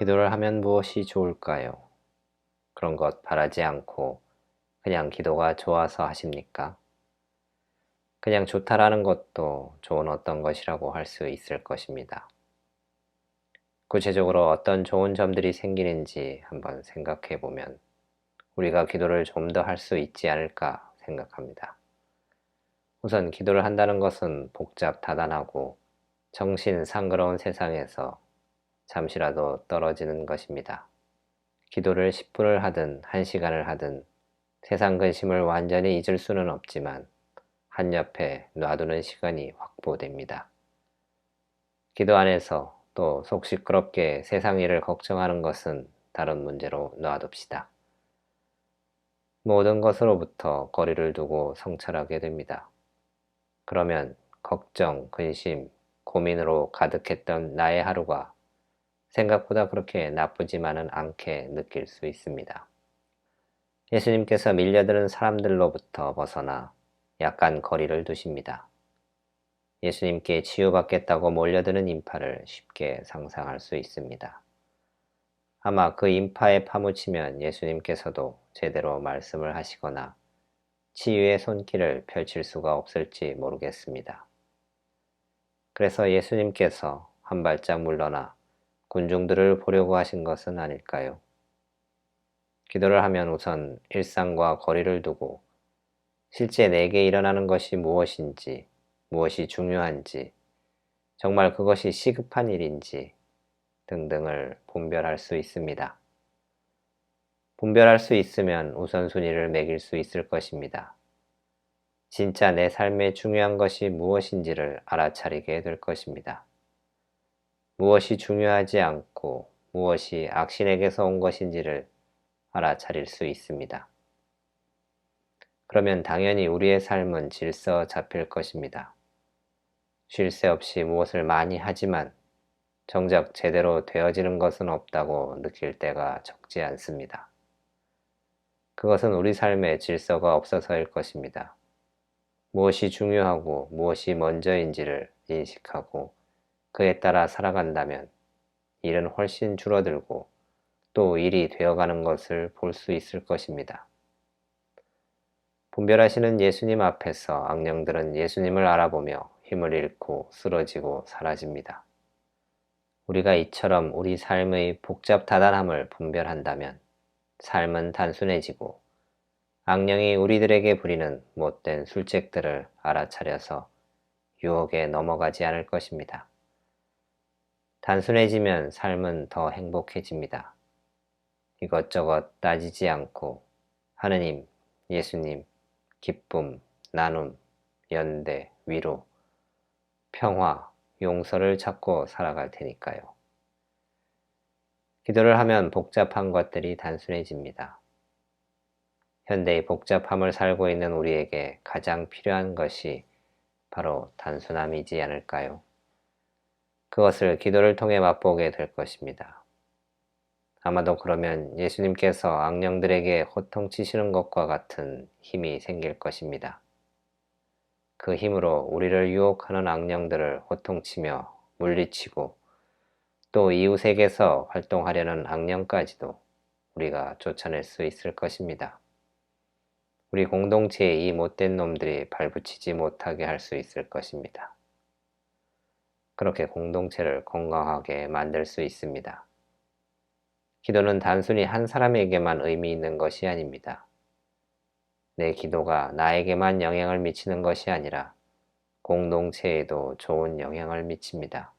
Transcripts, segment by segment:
기도를 하면 무엇이 좋을까요? 그런 것 바라지 않고 그냥 기도가 좋아서 하십니까? 그냥 좋다라는 것도 좋은 어떤 것이라고 할 수 있을 것입니다. 구체적으로 어떤 좋은 점들이 생기는지 한번 생각해 보면 우리가 기도를 좀 더 할 수 있지 않을까 생각합니다. 우선 기도를 한다는 것은 복잡 다단하고 정신 상그러운 세상에서 잠시라도 떨어지는 것입니다. 기도를 10분을 하든 1시간을 하든 세상 근심을 완전히 잊을 수는 없지만 한 옆에 놔두는 시간이 확보됩니다. 기도 안에서 또 속 시끄럽게 세상 일을 걱정하는 것은 다른 문제로 놔둡시다. 모든 것으로부터 거리를 두고 성찰하게 됩니다. 그러면 걱정, 근심, 고민으로 가득했던 나의 하루가 생각보다 그렇게 나쁘지만은 않게 느낄 수 있습니다. 예수님께서 밀려드는 사람들로부터 벗어나 약간 거리를 두십니다. 예수님께 치유받겠다고 몰려드는 인파를 쉽게 상상할 수 있습니다. 아마 그 인파에 파묻히면 예수님께서도 제대로 말씀을 하시거나 치유의 손길을 펼칠 수가 없을지 모르겠습니다. 그래서 예수님께서 한 발짝 물러나 군중들을 보려고 하신 것은 아닐까요? 기도를 하면 우선 일상과 거리를 두고 실제 내게 일어나는 것이 무엇인지, 무엇이 중요한지, 정말 그것이 시급한 일인지 등등을 분별할 수 있습니다. 분별할 수 있으면 우선순위를 매길 수 있을 것입니다. 진짜 내 삶에 중요한 것이 무엇인지를 알아차리게 될 것입니다. 무엇이 중요하지 않고 무엇이 악신에게서 온 것인지를 알아차릴 수 있습니다. 그러면 당연히 우리의 삶은 질서 잡힐 것입니다. 쉴 새 없이 무엇을 많이 하지만 정작 제대로 되어지는 것은 없다고 느낄 때가 적지 않습니다. 그것은 우리 삶에 질서가 없어서일 것입니다. 무엇이 중요하고 무엇이 먼저인지를 인식하고 그에 따라 살아간다면 일은 훨씬 줄어들고 또 일이 되어가는 것을 볼 수 있을 것입니다. 분별하시는 예수님 앞에서 악령들은 예수님을 알아보며 힘을 잃고 쓰러지고 사라집니다. 우리가 이처럼 우리 삶의 복잡다단함을 분별한다면 삶은 단순해지고 악령이 우리들에게 부리는 못된 술책들을 알아차려서 유혹에 넘어가지 않을 것입니다. 단순해지면 삶은 더 행복해집니다. 이것저것 따지지 않고 하느님, 예수님, 기쁨, 나눔, 연대, 위로, 평화, 용서를 찾고 살아갈 테니까요. 기도를 하면 복잡한 것들이 단순해집니다. 현대의 복잡함을 살고 있는 우리에게 가장 필요한 것이 바로 단순함이지 않을까요? 그것을 기도를 통해 맛보게 될 것입니다. 아마도 그러면 예수님께서 악령들에게 호통치시는 것과 같은 힘이 생길 것입니다. 그 힘으로 우리를 유혹하는 악령들을 호통치며 물리치고 또 이웃에게서 활동하려는 악령까지도 우리가 쫓아낼 수 있을 것입니다. 우리 공동체에 이 못된 놈들이 발붙이지 못하게 할 수 있을 것입니다. 그렇게 공동체를 건강하게 만들 수 있습니다. 기도는 단순히 한 사람에게만 의미 있는 것이 아닙니다. 내 기도가 나에게만 영향을 미치는 것이 아니라 공동체에도 좋은 영향을 미칩니다.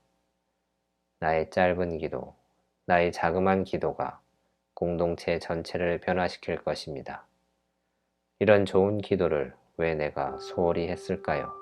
나의 짧은 기도, 나의 자그마한 기도가 공동체 전체를 변화시킬 것입니다. 이런 좋은 기도를 왜 내가 소홀히 했을까요?